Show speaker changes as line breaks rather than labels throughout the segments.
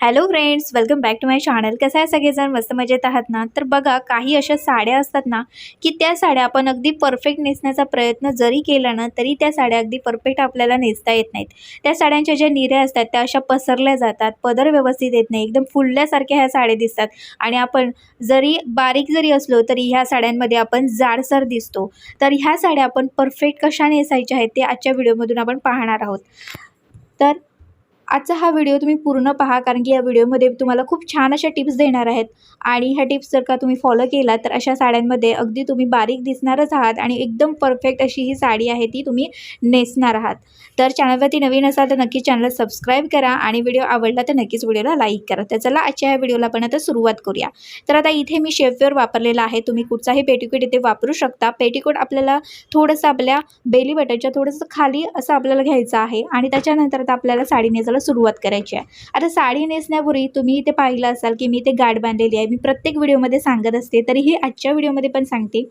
Hello friends, welcome back to my channel. कसं आहे सगळेजण? मस्त मजेत आहात ना? तर बघा, काही अशा साड्या असतात ना की त्या साड्या आपण अगदी परफेक्ट नेसण्याचा प्रयत्न जरी केला ना तरी त्या साड्या अगदी परफेक्ट आपल्याला नेसता येत नाहीत. त्या साड्यांच्या ज्या निऱ्या असतात त्या अशा पसरल्या जातात, पदर व्यवस्थित येत नाही, एकदम फुलल्यासारख्या ह्या साड्या दिसतात आणि आपण जरी बारीक जरी असलो तरी ह्या साड्यांमध्ये आपण जाडसर दिसतो. तर ह्या साड्या आपण परफेक्ट कशा नेसायच्या आहेत ते आजच्या व्हिडिओमधून आपण पाहणार आहोत. तर आजचा हा व्हिडिओ तुम्ही पूर्ण पहा, कारण की या व्हिडिओमध्ये तुम्हाला खूप छान अशा टिप्स देणार आहेत आणि ह्या टिप्स जर का तुम्ही फॉलो केला तर अशा साड्यांमध्ये अगदी तुम्ही बारीक दिसणारच आहात आणि एकदम परफेक्ट अशी ही साडी आहे ती तुम्ही नेसणार आहात. तर चॅनलवरती नवीन असाल तर नक्की चॅनल सबस्क्राईब करा आणि व्हिडिओ आवडला तर नक्कीच व्हिडिओला लाईक करा. तर चला आजच्या ह्या व्हिडिओला आपण आता सुरुवात करूया. तर आता इथे मी शेफवेअर वापरलेला आहे. तुम्ही कुठचाही पेटीकोट इथे वापरू शकता. पेटीकोट आपल्याला थोडंसं आपल्या बेली बटनच्या थोडंसं खाली असं आपल्याला घ्यायचं आहे आणि त्याच्यानंतर आता आपल्याला साडी नेसायला सुरुवात करायची आहे. आता साडी नेसण्यापूर्वी तुम्ही इथे पाहिलं असाल की मी इथे गाठ बांधलेली आहे. मी प्रत्येक व्हिडिओमध्ये सांगत असते, तरीही आजच्या व्हिडिओमध्ये पण सांगते.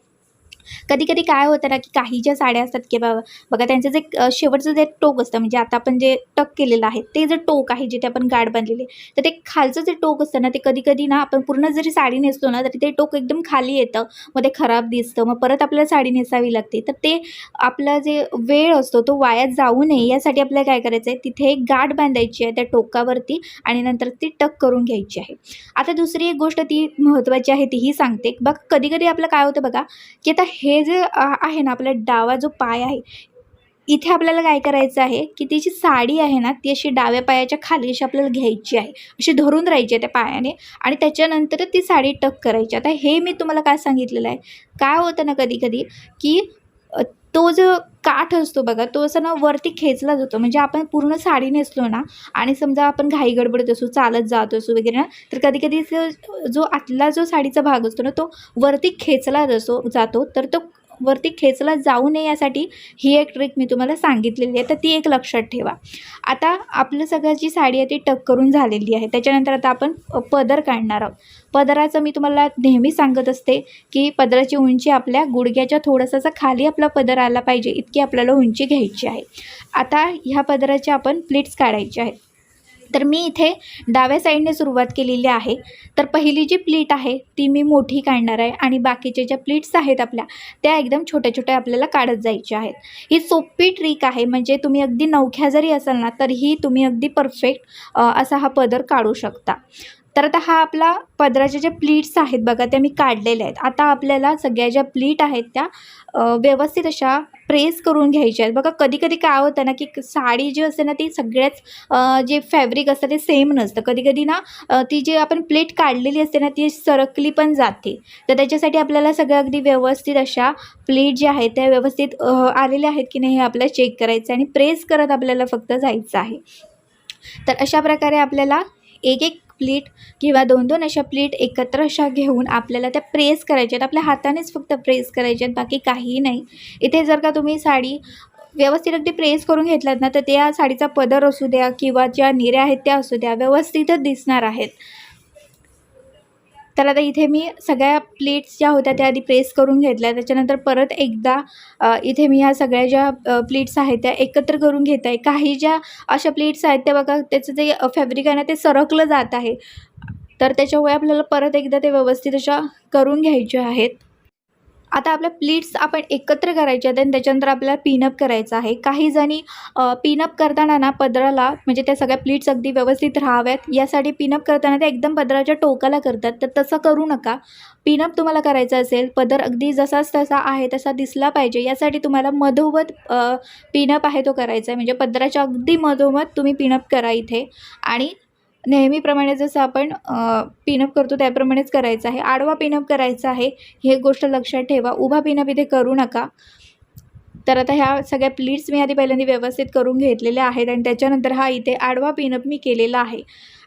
कधी कधी काय होतं ना की काही ज्या साड्या असतात की बघा त्यांचं जे शेवटचं जे टोक असतं, म्हणजे आता आपण जे टक केलेलं आहे ते जे टोक आहे जिथे आपण गाठ बांधलेली आहे, तर ते खालचं जे टोक असतं ना ते कधी कधी ना आपण पूर्ण जरी साडी नेसतो ना तरी ते टोक एकदम खाली येतं, मग ते खराब दिसतं, मग परत आपल्याला साडी नेसावी लागते. तर ते आपला जे वेळ असतो तो वाया जाऊ नये यासाठी आपल्याला काय करायचं आहे, तिथे एक गाठ बांधायची आहे त्या टोकावरती आणि नंतर ती टक करून घ्यायची आहे. आता दुसरी एक गोष्ट ती महत्त्वाची आहे तीही सांगते. बघा कधी कधी आपलं काय होतं बघा की आता हे जे आहे ना आपला डावा जो पाय आहे, इथे आपल्याला काय करायचं आहे की ती जी साडी आहे ना ती अशी डाव्या पायाच्या खाली अशी आपल्याला घ्यायची आहे, अशी धरून राहायची आहे त्या पायाने आणि त्याच्यानंतर ती साडी टक करायची. आता हे मी तुम्हाला काय सांगितलेलं आहे, काय होतं ना कधी कधी की तो जो काठ असतो बघा तो असं ना वरती खेचला जातो. म्हणजे आपण पूर्ण साडी नेसलो ना आणि समजा आपण घाई गडबडत असू, चालत जात असू वगैरे ना, तर कधी कधी जो आतला जो साडीचा भाग असतो ना तो वरती खेचला जातो. तर तो वरती खेचला जाऊ नये यासाठी ही एक ट्रिक मी तुम्हाला सांगितलेली आहे, तर ती एक लक्षात ठेवा. आता आपलं सगळं जी साडी आहे ती टक करून झालेली आहे. त्याच्यानंतर आता आपण पदर काढणार आहोत. पदराचं मी तुम्हाला नेहमी सांगत असते की पदराची उंची आपल्या गुडघ्याच्या थोडंसं खाली आपला पदर आला पाहिजे इतकी आपल्याला उंची घ्यायची आहे. आता ह्या पदराचे आपण प्लीट्स काढायचे आहेत. तर मी इथे डाव्या साईडने सुरुवात केलेली आहे. तर पहिली जी प्लीट आहे ती मी मोठी काढणार आहे आणि बाकीच्या ज्या प्लीट्स आहेत आपल्या त्या एकदम छोट्या छोट्या आपल्याला काढत जायच्या आहेत. ही सोपी ट्रिक आहे, म्हणजे तुम्ही अगदी नवख्या जरी असाल ना तरीही तुम्ही अगदी परफेक्ट असा हा पदर काढू शकता. तर आता हा आपला पदराच्या ज्या प्लीट्स आहेत बघा त्या मी काढलेल्या आहेत. आता आपल्याला सगळ्या ज्या प्लीट आहेत त्या व्यवस्थित अशा प्रेस करून घ्यायच्या आहेत. बघा कधी कधी काय होतं ना की साडी जी असते ना ती सगळ्याच जे फॅब्रिक असतं ते सेम नसतं. कधी कधी ना ती जी आपण प्लेट काढलेली असते ना ती सरकली पण जाते. तर त्याच्यासाठी आपल्याला सगळं अगदी व्यवस्थित अशा प्लेट ज्या आहेत त्या व्यवस्थित आलेल्या आहेत की नाही हे आपल्याला चेक करायचं आणि प्रेस करत आपल्याला फक्त जायचं आहे. तर अशा प्रकारे आपल्याला एक एक प्लेट किंवा दोन दोन अशा प्लेट एकत्र अशा घेऊन आपल्याला त्या प्रेस करायच्या आहेत. आपल्या हातानेच फक्त प्रेस करायच्या आहेत, बाकी काहीही नाही. इथे जर का तुम्ही साडी व्यवस्थित अगदी प्रेस करून घेतलात ना तर त्या साडीचा पदर असू द्या किंवा ज्या निऱ्या आहेत त्या असू द्या व्यवस्थितच दिसणार आहेत. तर आता इथे मी सगळ्या प्लेट्स ज्या होत्या त्या आधी प्रेस करून घेतल्या. त्याच्यानंतर परत एकदा इथे मी ह्या सगळ्या ज्या प्लेट्स आहेत त्या एकत्र करून घेत आहे. काही ज्या अशा प्लेट्स आहेत त्या बघा त्याचं जे फॅब्रिक आहे ना ते सरकलं जात आहे, तर त्याच्यामुळे आपल्याला परत एकदा ते व्यवस्थित अशा करून घ्यायच्या आहेत. आता आपल्या प्लीट्स आपण एकत्र करायच्या आहेत आणि त्याच्यानंतर आपल्याला पिनअप करायचं आहे. काही जणी पिनअप करताना ना पदराला, म्हणजे त्या सगळ्या प्लीट्स अगदी व्यवस्थित राहाव्यात यासाठी पिनअप करताना ते एकदम पदराच्या टोकाला करतात, तर तसं करू नका. पिनअप तुम्हाला करायचं असेल, पदर अगदी जसाच तसा आहे तसा दिसला पाहिजे यासाठी तुम्हाला मधोमध पिनअप आहे तो करायचा आहे. म्हणजे पदराच्या अगदी मधोमध तुम्ही पिनअप करा इथे आणि नेहमीप्रमाणे जसं आपण पिनअप करतो त्याप्रमाणेच करायचं आहे. आडवा पिनअप करायचा आहे, ही एक गोष्ट लक्षात ठेवा. उभा पिनअप इथे करू नका. तर आता ह्या सगळ्या प्लीट्स मी आधी पहिल्यांदा व्यवस्थित करून घेतलेल्या आहेत आणि त्याच्यानंतर हा इथे आडवा पिनअप मी केलेला आहे.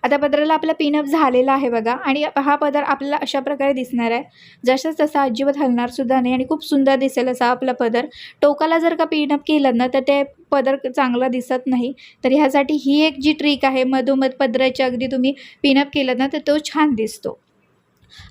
आता पदराला आपला पिनअप झालेला आहे बघा आणि हा पदर आपल्याला अशा प्रकारे दिसणार आहे, जसंच तसा अजिबात हलणारसुद्धा नाही आणि खूप सुंदर दिसेल असा आपला पदर. टोकाला जर का पिनअप केलं ना तर ते पदर चांगला दिसत नाही. तर ह्यासाठी ही एक जी ट्रिक आहे, मधोमध पदराच्या अगदी तुम्ही पिनअप केलं ना तर तो छान दिसतो.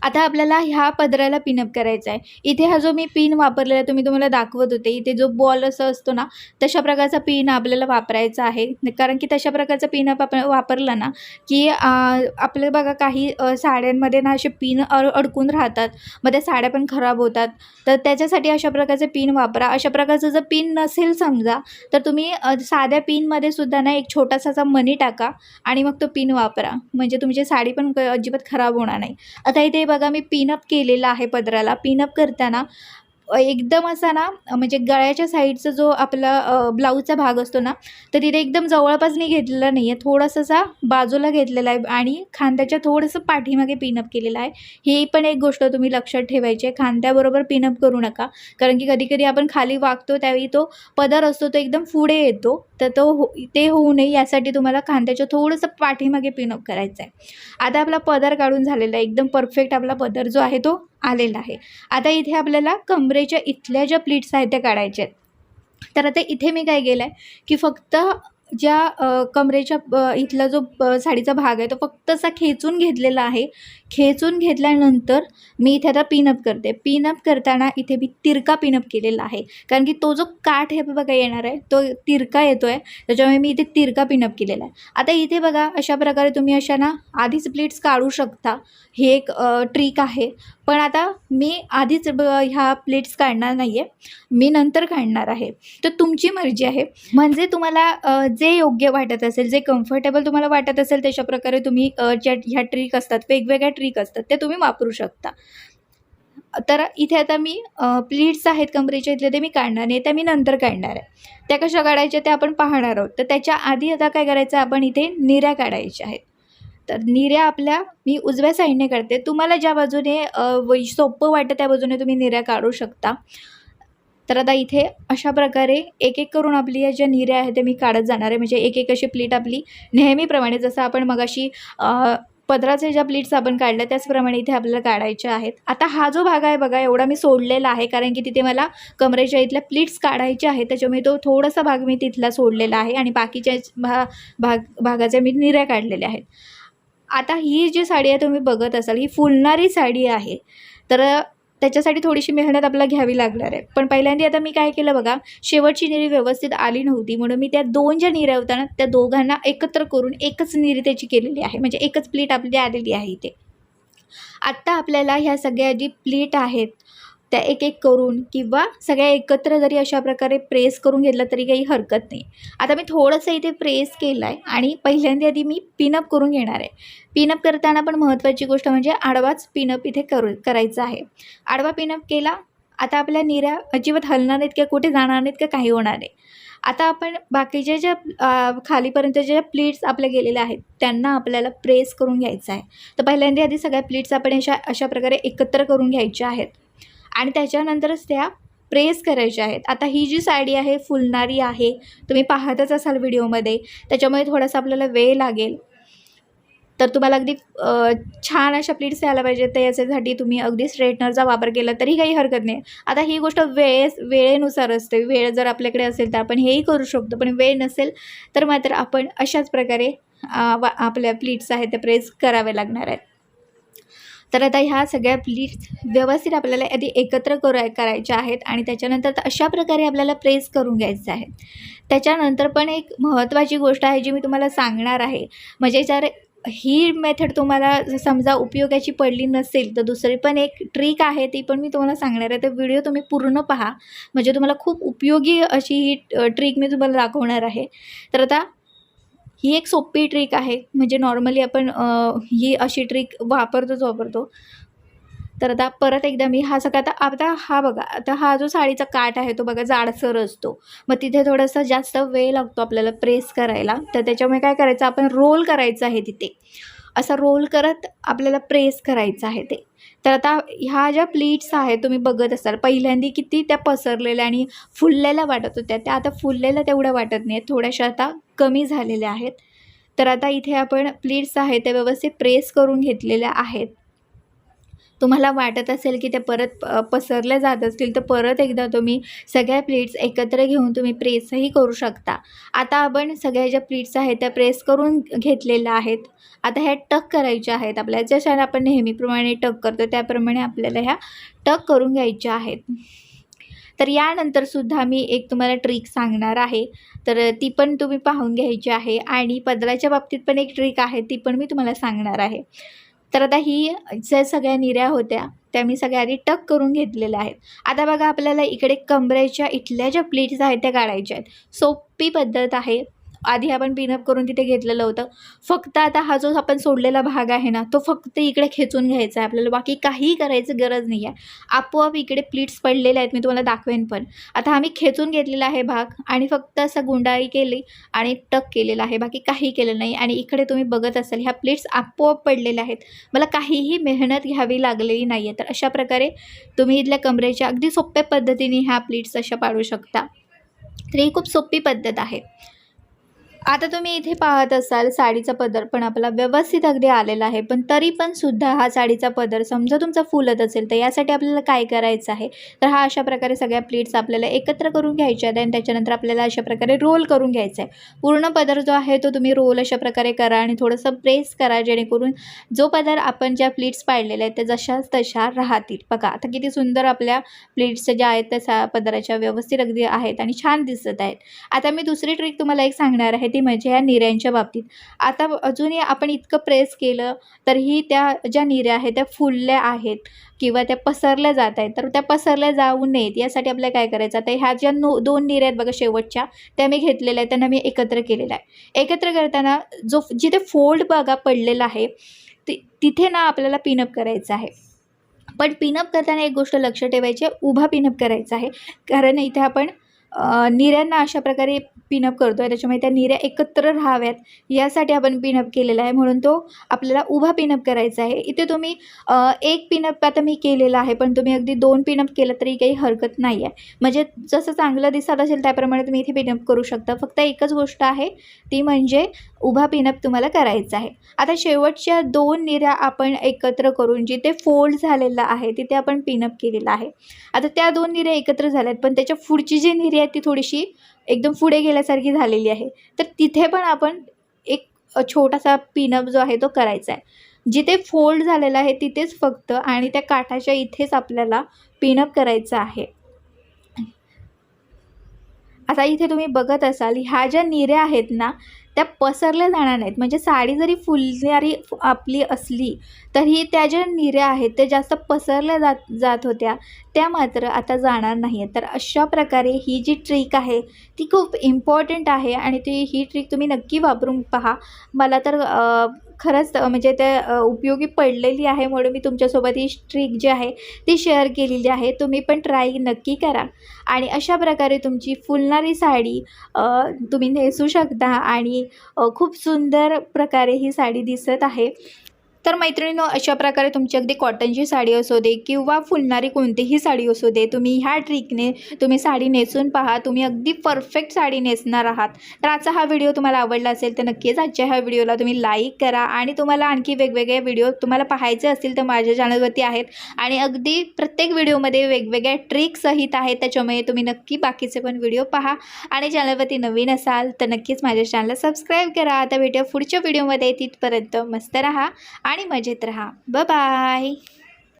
आता आपल्याला ह्या पदराला पिनअप करायचा आहे. इथे हा जो मी पिन वापरलेला तुम्हाला दाखवत होते, इथे जो बॉल असा असतो ना, तशा प्रकारचा पिन आपल्याला वापरायचा आहे. कारण की तशा प्रकारचा पिनअप आपण वापरला ना, की आपल्याला बघा काही साड्यांमध्ये ना असे पिन अडकून राहतात, मग त्या साड्या पण खराब होतात. तर त्याच्यासाठी अशा प्रकारचे पिन वापरा. अशा प्रकारचं जर पिन नसेल समजा, तर तुम्ही साध्या पिनमध्ये सुद्धा ना एक छोटासा असा मनी टाका आणि मग तो पिन वापरा, म्हणजे तुमची साडी पण अजिबात खराब होणार नाही. आता इथे बघा मी पिनअप केलेला आहे पदराला. पिनअप करताना एकदम असा ना म्हणजे गळ्याच्या साईडचा जो आपला ब्लाऊजचा भाग असतो ना, तर तिथे एकदम जवळपास मी घेतलेला नाही आहे, थोडासा बाजूला घेतलेला आहे आणि खांद्याच्या थोडंसं पाठीमागे पिनअप केलेलं आहे. ही पण एक गोष्ट तुम्ही लक्षात ठेवायची आहे, खांद्याबरोबर पिनअप करू नका, कारण की कधी आपण खाली वागतो त्यावेळी तो पदर असतो तो एकदम पुढे येतो, तर ते होऊ नये यासाठी तुम्हाला खांद्याच्या थोडंसं पाठीमागे पिनअप करायचं आहे. आता आपला पदर काढून झालेला आहे, एकदम परफेक्ट आपला पदर जो आहे तो आलेला आहे. आता इथे आपल्याला कमरेच्या इथल्या ज्या प्लीट्स आहेत त्या काढायच्या आहेत. तर आता इथे मी काय केलं आहे, की फक्त ज्या कमरेच्या इथला जो साडीचा भाग आहे तो फक्त असा खेचून घेतलेला आहे. खेचून घेतल्यानंतर मी इथे आता पिनअप करते. पिनअप करताना इथे मी तिरका पिनअप केलेला आहे, कारण की तो जो काठ हे बघा येणार आहे तो तिरका येतो आहे, त्याच्यामुळे मी इथे तिरका पिनअप केलेला आहे. आता इथे बघा अशा प्रकारे तुम्ही अशा ना आधीच प्लीट्स काढू शकता. ही एक ट्रिक आहे, पण आता मी आधीच ह्या प्लेट्स काढणार नाही आहे, मी नंतर काढणार आहे. तर तुमची मर्जी आहे, म्हणजे तुम्हाला जे योग्य वाटत असेल, जे कम्फर्टेबल तुम्हाला वाटत असेल तशा प्रकारे तुम्ही ह्या ट्रिक असतात, वेगवेगळ्या ट्रिक असतात, ते तुम्ही वापरू शकता. तर इथे आता मी प्लीट्स आहेत कमरेच्या इथले ते मी काढणार नाही, त्या मी नंतर काढणार आहे. त्या कशा काढायच्या ते आपण पाहणार आहोत. तर त्याच्या आधी आता काय करायचं, आपण इथे निऱ्या काढायच्या आहेत. तर निऱ्या आपल्या मी उजव्या साईडने काढते, तुम्हाला ज्या बाजूने सोपं वाटतं त्या बाजूने तुम्ही निऱ्या काढू शकता. तर आता इथे अशा प्रकारे एक एक करून आपली या ज्या निऱ्या आहेत त्या मी काढत जाणार आहे, म्हणजे एक एक अशी प्लीट आपली नेहमीप्रमाणे जसं आपण मगाशी पदराचे ज्या प्लीट्स आपण काढल्या त्याचप्रमाणे इथे आपल्याला काढायच्या आहेत. आता हा जो भाग आहे बघा एवढा मी सोडलेला आहे, कारण की तिथे मला कमरेच्या इथल्या प्लीट्स काढायच्या आहेत, त्याच्यामुळे तो थोडासा भाग मी तिथला सोडलेला आहे आणि बाकीच्या भागाच्या मी निऱ्या काढलेल्या आहेत. आता ही जी साडी आहे तुम्ही बघत असाल, ही फुलणारी साडी आहे, तर त्याच्यासाठी थोडीशी मेहनत आपल्याला घ्यावी लागणार आहे. पण पहिल्यांदा आता मी काय केलं बघा, शेवटची निरी व्यवस्थित आली नव्हती, म्हणून मी त्या दोन ज्या निऱ्या होत्या ना त्या दोघांना एकत्र करून एकच निरी त्याची केलेली आहे, म्हणजे एकच प्लीट आपली आलेली आहे इथे. आत्ता आपल्याला ह्या सगळ्या जी प्लीट आहेत त्या एक एक करून किंवा सगळ्या एकत्र जरी अशा प्रकारे प्रेस करून घेतलं तरी काही हरकत नाही. आता मी थोडंसं इथे प्रेस केलं आहे आणि पहिल्यांदा आधी मी पिनअप करून घेणार आहे. पिनअप करताना पण महत्त्वाची गोष्ट म्हणजे आडवाच पिनअप इथे करायचा आहे. आडवा पिनअप केला. आता आपल्या निऱ्या अजिबात हलणार नाहीत किंवा कुठे जाणार नाहीत किंवा काही होणार नाही. आता आपण बाकीच्या ज्या खालीपर्यंत ज्या प्लीट्स आपल्या गेलेल्या आहेत त्यांना आपल्याला प्रेस करून घ्यायचं आहे. तर पहिल्यांदा आधी सगळ्या प्लीट्स आपण अशा प्रकारे एकत्र करून घ्यायच्या आहेत आणि त्याच्यानंतरच त्या प्रेस करायच्या आहेत. आता ही जी साडी आहे फुलणारी आहे, तुम्ही पाहतच असाल व्हिडिओमध्ये, त्याच्यामुळे थोडासा आपल्याला वेळ लागेल. तर तुम्हाला अगदी छान अशा प्लीट्स यायला पाहिजेत, तर याच्यासाठी तुम्ही अगदी स्ट्रेटनरचा वापर केला तरी काही हरकत नाही. आता ही गोष्ट वेळेनुसार असते. वेळ जर आपल्याकडे असेल तर आपण हेही करू शकतो, पण वेळ नसेल तर मात्र आपण अशाच प्रकारे आपल्या प्लीट्स आहेत त्या प्रेस कराव्या लागणार आहेत. तर आता ह्या सगळ्या प्लीट्स व्यवस्थित आपल्याला आधी एकत्र करायच्या आहेत आणि त्याच्यानंतर अशा प्रकारे आपल्याला प्रेस करून घ्यायचं आहे. त्याच्यानंतर पण एक महत्त्वाची गोष्ट आहे जी मी तुम्हाला सांगणार आहे, म्हणजे जर ही मेथड तुम्हाला समजा उपयोगाची पडली नसेल तर दुसरी पण एक ट्रिक आहे, ती पण मी तुम्हाला सांगणार आहे. तर व्हिडिओ तुम्ही पूर्ण पहा, म्हणजे तुम्हाला खूप उपयोगी अशी ही ट्रिक मी तुम्हाला दाखवणार आहे. तर आता ही एक सोपी ट्रिक आहे, म्हणजे नॉर्मली आपण ही अशी ट्रिक वापरतो. तर आता परत एकदा मी हा सगळा आता हा बघा, आता हा जो साडीचा काठ आहे तो बघा जाडसर असतो, मग तिथे थोडासा जास्त वेळ लागतो आपल्याला प्रेस करायला. तर त्याच्यामुळे काय करायचं, आपण रोल करायचं आहे तिथे, असं रोल करत आपल्याला प्रेस करायचं आहे ते. तर आता ह्या ज्या प्लीट्स आहेत तुम्ही बघत असाल, पहिल्यांदा किती त्या पसरलेल्या आणि फुललेल्या वाटत होत्या, त्या आता फुललेल्या तेवढ्या वाटत नाही, थोड्याशा आता कमी झालेल्या आहेत. तर आता इथे आपण प्लीट्स आहेत त्या व्यवस्थित प्रेस करून घेतलेल्या आहेत. तुम्हाला वाटत असेल की ते परत पसरल्या जात असतील तर परत एकदा तुम्ही सगळ्या प्लेट्स एकत्र घेऊन तुम्ही प्रेसही करू शकता. आता आपण सगळ्या ज्या प्लेट्स आहेत त्या प्रेस करून घेतलेल्या आहेत. आता ह्या टक करायच्या आहेत आपल्याला, जशा आपण नेहमीप्रमाणे टक करतो त्याप्रमाणे आपल्याला ह्या टक करून घ्यायच्या आहेत. तर यानंतरसुद्धा मी एक तुम्हाला ट्रिक सांगणार आहे, तर ती पण तुम्ही पाहून घ्यायची आहे. आणि पदराच्या बाबतीत पण एक ट्रिक आहे, ती पण मी तुम्हाला सांगणार आहे. तर आता ही ज्या सगळ्या निऱ्या होत्या त्या मी सगळ्या आधी टक करून घेतलेल्या आहेत. आता बघा आपल्याला इकडे कमरेच्या इथल्या ज्या प्लेट्स आहेत त्या काढायच्या आहेत. सोपी पद्धत आहे. आधी आपण पिनअप करून तिथे घेतलेलं होतं. फक्त आता हा जो आपण सोडलेला भाग आहे ना, तो फक्त इकडे खेचून घ्यायचा आहे आपल्याला, बाकी काहीही करायची गरज नाही आहे. आपोआप इकडे प्लीट्स पडलेल्या आहेत, मी तुम्हाला दाखवेन पण. आता आम्ही खेचून घेतलेला आहे भाग आणि फक्त असं गुंडाळी केली आणि टक केलेला आहे, बाकी काही केलं नाही. आणि इकडे तुम्ही बघत असाल ह्या प्लेट्स आपोआप पडलेल्या आहेत, मला काहीही मेहनत घ्यावी लागलेली नाही आहे. तर अशा प्रकारे तुम्ही इथल्या कमरेच्या अगदी सोप्या पद्धतीने ह्या प्लेट्स अशा पाडू शकता. तर ही खूप सोपी पद्धत आहे. आता तुम्ही इथे पाहत असाल साडीचा पदर पण आपला व्यवस्थित अगदी आलेला आहे, पण तरी पण सुद्धा हा साडीचा पदर समजा तुमचा फुलत असेल तर यासाठी आपल्याला काय करायचं आहे, तर हा अशा प्रकारे सगळ्या प्लेट्स आपल्याला एकत्र करून घ्यायच्या आहेत आणि त्याच्यानंतर आपल्याला अशा प्रकारे रोल करून घ्यायचा आहे. पूर्ण पदर जो आहे तो तुम्ही रोल अशा प्रकारे करा आणि थोडंसं प्रेस करा, जेणेकरून जो पदर आपण ज्या प्लेट्स पाडलेल्या आहेत त्या जशाच तशा राहतील. बघा आता किती सुंदर आपल्या प्लेट्स ज्या आहेत त्या पदराच्या व्यवस्थित अगदी आहेत आणि छान दिसत आहेत. आता मी दुसरी ट्रिक तुम्हाला एक सांगणार आहे, ती म्हणजे ह्या निऱ्यांच्या बाबतीत. आता अजूनही आपण इतकं प्रेस केलं तरीही त्या ज्या निऱ्या आहेत त्या फुलल्या आहेत किंवा त्या पसरल्या जात आहेत, तर त्या पसरल्या जाऊ नयेत यासाठी आपल्याला काय करायचं, आता ह्या ज्या दोन निऱ्या आहेत बघा शेवटच्या, त्या मी घेतलेल्या आहेत, त्यांना मी एकत्र केलेलं आहे. एकत्र करताना जिथे फोल्ड बघा पडलेला आहे तिथे ना आपल्याला पिनअप करायचं आहे. पण पिनअप करताना एक गोष्ट लक्ष ठेवायची आहे, उभा पिनअप करायचा आहे, कारण इथे आपण निऱ्यांना अशा प्रकारे पिनअप करतो आहे, त्याच्यामुळे त्या निऱ्या एकत्र राहाव्यात यासाठी आपण पिनअप केलेला आहे, म्हणून तो आपल्याला उभा पिनअप करायचा आहे. इथे तुम्ही एक पिनअप आता मी केलेला आहे, पण तुम्ही अगदी 2 पिनअप केलं तरी काही हरकत नाही आहे. म्हणजे जसं चांगलं दिसत असेल त्याप्रमाणे तुम्ही इथे पिनअप करू शकता. फक्त एकच गोष्ट आहे ती म्हणजे उभा पिनअप तुम्हाला करायचा आहे. आता शेवटच्या 2 निऱ्या आपण एकत्र करून जिथे फोल्ड झालेला आहे तिथे आपण पिनअप केलेला आहे. आता त्या 2 निऱ्या एकत्र झाल्यात, पण त्याच्या पुढची जी निरी आहे ती थोडीशी एकदम पुढे गेल्यासारखी झालेली आहे, तर तिथे पण आपण एक छोटासा पिनअप जो आहे तो करायचा आहे. जिथे फोल्ड झालेला आहे तिथेच फक्त आणि त्या काठाच्या इथेच आपल्याला पिनअप करायचं आहे. आता इथे तुम्ही बघत असाल ह्या ज्या निऱ्या आहेत ना त्या पसरल्या जाणार नाहीत, म्हणजे साडी जरी फुलणारी आपली असली तरी त्या ज्या निऱ्या आहेत त्या जास्त पसरल्या जात होत्या त्या मात्र आता जाणार नाही आहेत. तर अशा प्रकारे ही जी ट्रिक आहे ती खूप इम्पॉर्टंट आहे आणि ही ट्रिक तुम्ही नक्की वापरून पहा. मला तर खरंच म्हणजे त्या उपयोगी पडलेली आहे, म्हणून मी तुमच्यासोबत ही ट्रिक जी आहे ती शेअर केलेली आहे. तुम्ही पण ट्राय नक्की करा आणि अशा प्रकारे तुमची फुलणारी साडी तुम्ही नेसू शकता आणि खूप सुंदर प्रकारे ही साडी दिसत आहे. तर मैत्रिणींनो, अशा प्रकारे तुमची अगदी कॉटनची साडी असू दे किंवा फुलणारी कोणतीही साडी असू दे, तुम्ही ह्या ट्रिकने तुम्ही साडी नेसून पहा, तुम्ही अगदी परफेक्ट साडी नेसणार आहात. तर आजचा हा व्हिडिओ तुम्हाला आवडला असेल तर नक्कीच आजच्या ह्या व्हिडिओला तुम्ही लाईक करा आणि तुम्हाला आणखी वेगवेगळे व्हिडिओ तुम्हाला पाहायचे असतील तर माझ्या चॅनलवरती आहेत आणि अगदी प्रत्येक व्हिडिओमध्ये वेगवेगळ्या ट्रिकसहित आहेत, त्याच्यामुळे तुम्ही नक्की बाकीचे पण व्हिडिओ पहा. आणि चॅनलवरती नवीन असाल तर नक्कीच माझ्या चॅनलला सबस्क्राईब करा. आता भेटूया पुढच्या व्हिडिओमध्ये, तिथपर्यंत मस्त राहा आणि मजेत रहा. Bye bye.